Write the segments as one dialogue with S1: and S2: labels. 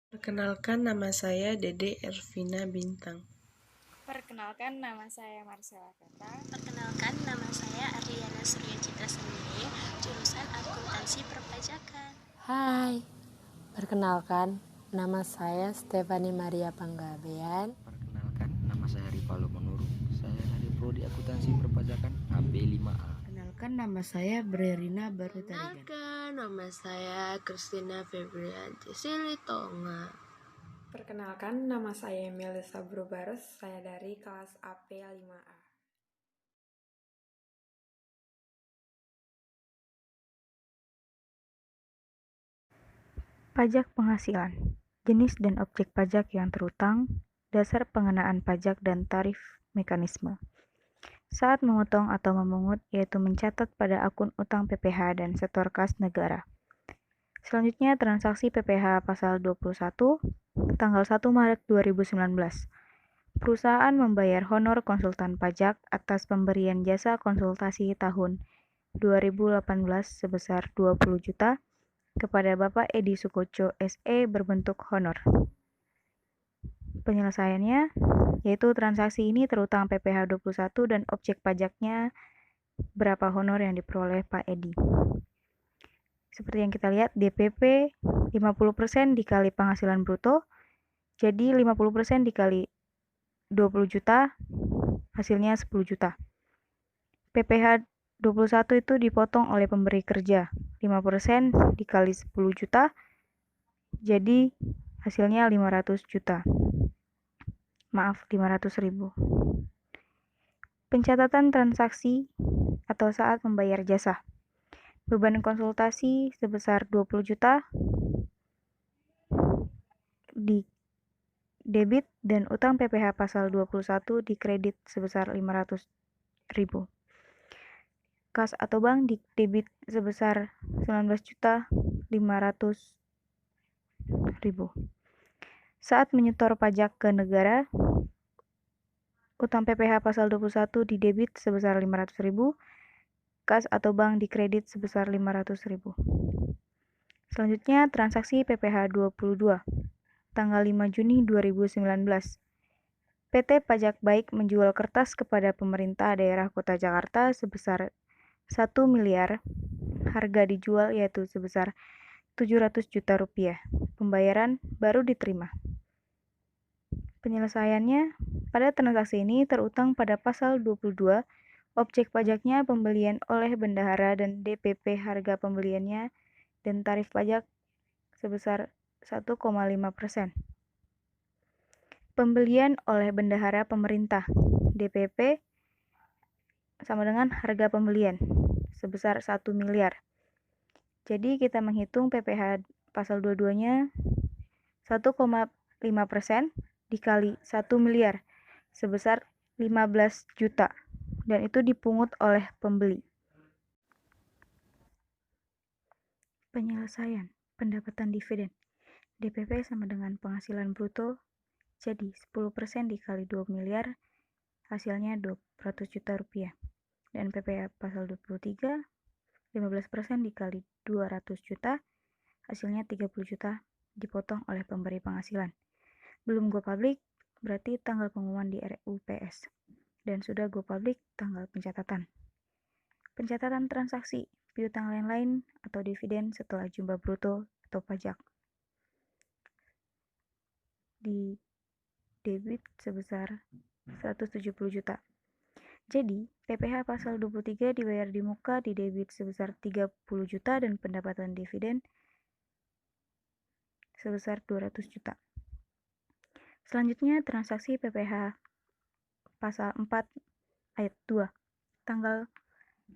S1: Perkenalkan, nama saya Dede Ervina Bintang.
S2: Perkenalkan, nama saya Marcella Kata.
S3: Perkenalkan, nama saya Ariana Surya Citra Sendiri, jurusan Akuntansi Perpajakan.
S4: Hai, perkenalkan, nama saya Stefani Maria Panggabean.
S5: Perkenalkan, nama saya Rifalo Menurung. Saya dari Prodi Akuntansi Perpajakan AB5A.
S6: Perkenalkan, nama saya Brerina Barutarigan.
S7: Perkenalkan, nama saya Kristina Febrianti Silitonga.
S8: Perkenalkan, nama saya Melisa Brubarus. Saya dari kelas AP5A.
S9: Pajak penghasilan, jenis dan objek pajak yang terutang, dasar pengenaan pajak dan tarif mekanisme. Saat memotong atau memungut yaitu mencatat pada akun utang PPh dan setor kas negara. Selanjutnya transaksi PPh pasal 21 tanggal 1 Maret 2019. Perusahaan membayar honor konsultan pajak atas pemberian jasa konsultasi tahun 2018 sebesar 20 juta kepada Bapak Edi Sukoco SE berbentuk honor. Penyelesaiannya yaitu transaksi ini terutang PPh 21 dan objek pajaknya berapa honor yang diperoleh Pak Edi. Seperti yang kita lihat, DPP 50% dikali penghasilan bruto, jadi 50% dikali 20 juta, hasilnya 10 juta. PPh 21 itu dipotong oleh pemberi kerja, 5% dikali 10 juta, jadi hasilnya 500 juta. Maaf, 500.000. Pencatatan transaksi atau saat membayar jasa. Beban konsultasi sebesar 20 juta di debit dan utang PPh pasal 21 dikredit sebesar 500.000. Kas atau bank di debit sebesar 19.500.000. Saat menyetor pajak ke negara, utang PPh pasal 21 di debit sebesar 500.000, kas atau bank dikredit sebesar 500.000. Selanjutnya transaksi PPh 22 tanggal 5 Juni 2019. PT Pajak Baik menjual kertas kepada pemerintah daerah Kota Jakarta sebesar 1 miliar, harga dijual yaitu sebesar 700 juta rupiah. Pembayaran baru diterima. Penyelesaiannya, pada transaksi ini terutang pada pasal 22, objek pajaknya pembelian oleh bendahara dan DPP harga pembeliannya dan tarif pajak sebesar 1,5%. Pembelian oleh bendahara pemerintah, DPP sama dengan harga pembelian sebesar 1 miliar. Jadi kita menghitung PPh pasal 22-nya 1,5% dikali 1 miliar sebesar 15 juta dan itu dipungut oleh pembeli. Penyelesaian pendapatan dividen. DPP sama dengan penghasilan bruto, jadi 10% dikali 2 miliar hasilnya 200 juta rupiah. Dan PPh pasal 23, 15% dikali 200 juta, hasilnya 30 juta dipotong oleh pemberi penghasilan. Belum go public, berarti tanggal pengumuman di RUPS. Dan sudah go public tanggal pencatatan. Pencatatan transaksi, piutang lain-lain atau dividen setelah jumlah bruto atau pajak. Di debit sebesar 170 juta. Jadi, PPh pasal 23 dibayar di muka di debit sebesar 30 juta dan pendapatan dividen sebesar 200 juta. Selanjutnya, transaksi PPh pasal 4 ayat 2. Tanggal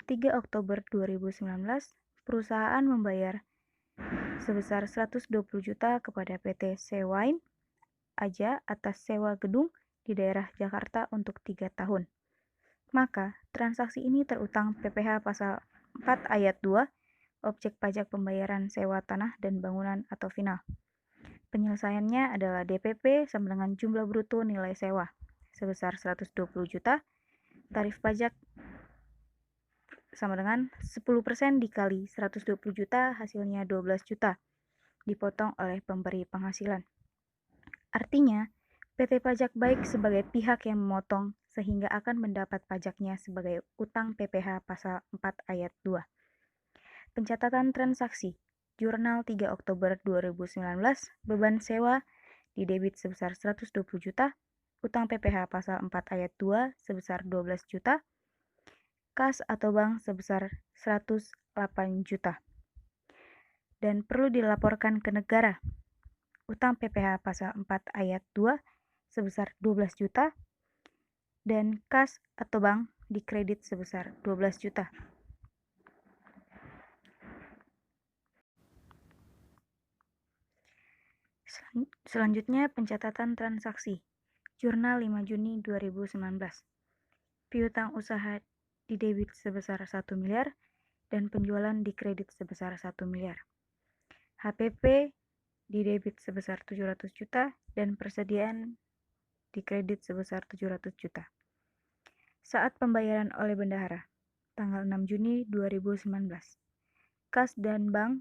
S9: 3 Oktober 2019, perusahaan membayar sebesar 120 juta kepada PT Sewain Aja atas sewa gedung di daerah Jakarta untuk 3 tahun. Maka, transaksi ini terutang PPh pasal 4 ayat 2, objek pajak pembayaran sewa tanah dan bangunan atau final. Penyelesaiannya adalah DPP sama dengan jumlah bruto nilai sewa sebesar 120 juta, tarif pajak sama dengan 10% dikali 120 juta, hasilnya 12 juta, dipotong oleh pemberi penghasilan. Artinya, PT Pajak Baik sebagai pihak yang memotong sehingga akan mendapat pajaknya sebagai utang PPh pasal 4 ayat 2. Pencatatan transaksi. Jurnal 3 Oktober 2019, beban sewa di debit sebesar 120 juta, utang PPh pasal 4 ayat 2 sebesar 12 juta, kas atau bank sebesar 108 juta. Dan perlu dilaporkan ke negara. Utang PPh pasal 4 ayat 2 sebesar 12 juta, dan kas atau bank dikredit sebesar 12 juta. Selanjutnya pencatatan transaksi. Jurnal 5 Juni 2019. Piutang usaha di debit sebesar 1 miliar dan penjualan dikredit sebesar 1 miliar. HPP di debit sebesar 700 juta dan persediaan dikredit sebesar 700 juta. Saat pembayaran oleh bendahara, tanggal 6 Juni 2019. Kas dan bank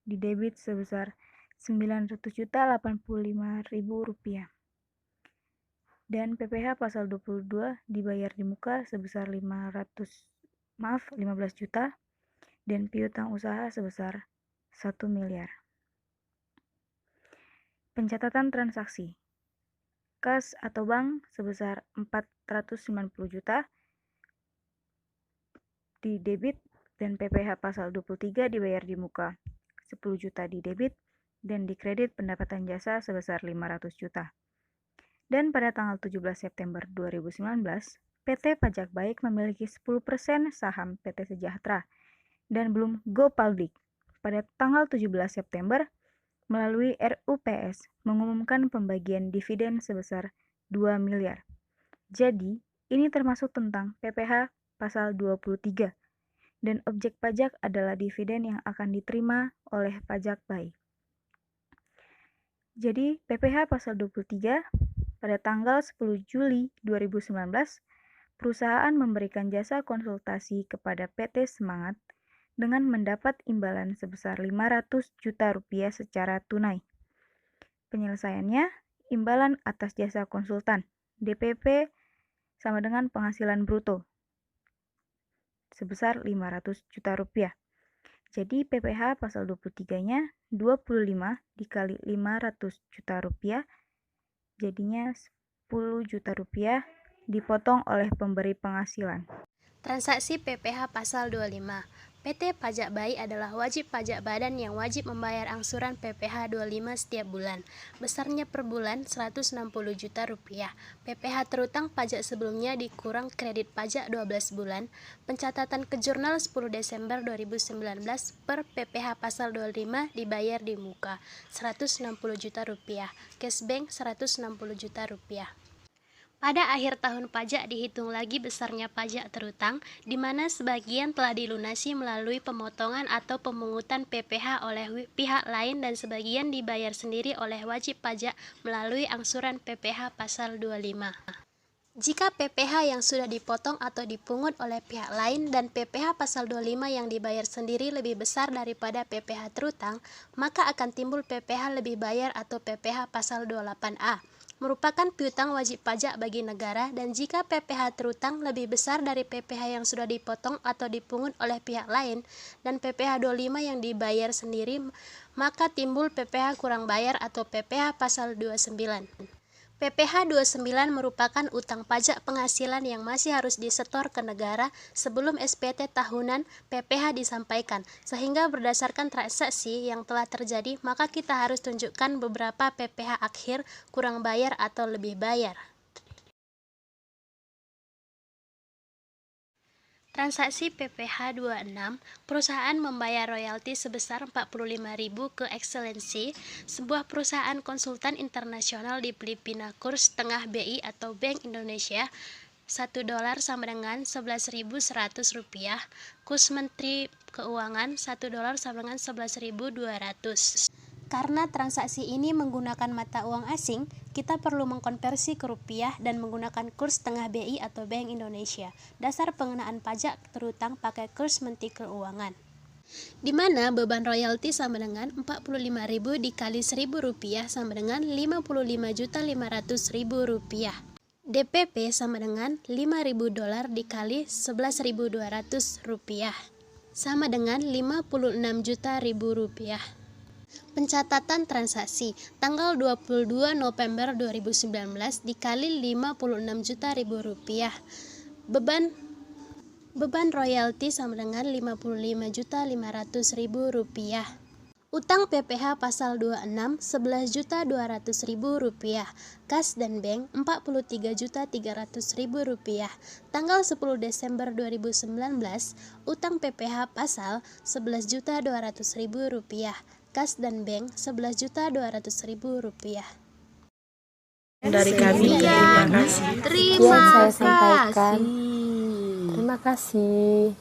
S9: di debit sebesar 900.085.000 rupiah. Dan PPh pasal 22 dibayar di muka sebesar 15 juta dan piutang usaha sebesar 1 miliar. Pencatatan transaksi. Kas atau bank sebesar 490 juta di debit dan PPh pasal 23 dibayar di muka 10 juta di debit dan dikredit pendapatan jasa sebesar 500 juta. Dan pada tanggal 17 September 2019, PT Pajak Baik memiliki 10% saham PT Sejahtera dan belum go public. Pada tanggal 17 September, melalui RUPS mengumumkan pembagian dividen sebesar 2 miliar. Jadi, ini termasuk tentang PPh pasal 23 dan objek pajak adalah dividen yang akan diterima oleh Pajak Baik. Jadi, PPh pasal 23 pada tanggal 10 Juli 2019, perusahaan memberikan jasa konsultasi kepada PT Semangat dengan mendapat imbalan sebesar 500 juta rupiah secara tunai. Penyelesaiannya, imbalan atas jasa konsultan, DPP sama dengan penghasilan bruto, sebesar 500 juta rupiah. Jadi PPh pasal 23-nya 25 dikali 500 juta rupiah, jadinya 10 juta rupiah dipotong oleh pemberi penghasilan.
S3: Transaksi PPh pasal 25. PT Pajak Baik adalah wajib pajak badan yang wajib membayar angsuran PPh 25 setiap bulan. Besarnya per bulan 160 juta rupiah. PPh terutang pajak sebelumnya dikurang kredit pajak 12 bulan. Pencatatan ke jurnal 10 Desember 2019 per PPh pasal 25 dibayar di muka 160 juta rupiah. Cashbank 160 juta rupiah. Pada akhir tahun pajak dihitung lagi besarnya pajak terutang, di mana sebagian telah dilunasi melalui pemotongan atau pemungutan PPh oleh pihak lain dan sebagian dibayar sendiri oleh wajib pajak melalui angsuran PPh pasal 25. Jika PPh yang sudah dipotong atau dipungut oleh pihak lain dan PPh pasal 25 yang dibayar sendiri lebih besar daripada PPh terutang, maka akan timbul PPh lebih bayar atau PPh pasal 28A. Merupakan piutang wajib pajak bagi negara, dan jika PPh terutang lebih besar dari PPh yang sudah dipotong atau dipungut oleh pihak lain dan PPh 25 yang dibayar sendiri, maka timbul PPh kurang bayar atau PPh pasal 29. PPh 29 merupakan utang pajak penghasilan yang masih harus disetor ke negara sebelum SPT tahunan PPh disampaikan, sehingga berdasarkan transaksi yang telah terjadi, maka kita harus tunjukkan beberapa PPh akhir, kurang bayar atau lebih bayar. Transaksi PPh 26, perusahaan membayar royalti sebesar 45.000 ke Excellency, sebuah perusahaan konsultan internasional di Filipina. Kurs tengah BI atau Bank Indonesia, $1 sama dengan 11.100 rupiah. Kurs Menteri Keuangan, $1 sama dengan 11.200. Karena transaksi ini menggunakan mata uang asing, kita perlu mengkonversi ke rupiah dan menggunakan kurs tengah BI atau Bank Indonesia. Dasar pengenaan pajak terutang pakai kurs Menteri Keuangan. di mana beban royalti sama dengan 45.000 dikali Rp1.000 sama dengan Rp55.500.000. DPP sama dengan $5.000 dikali Rp11.200 sama dengan Rp56 juta. Pencatatan transaksi tanggal 22 November 2019 dikali Rp56 juta. Beban royalti sama dengan Rp55.500.000. Utang PPh pasal 26 Rp11.200.000. Kas dan bank Rp43.300.000. Tanggal 10 Desember 2019, utang PPh pasal Rp11.200.000. Kas dan bank Rp11.200.000.
S1: Dari kami, terima kasih.
S7: Terima
S4: Sekian saya sampaikan.
S7: kasih.
S4: Terima kasih.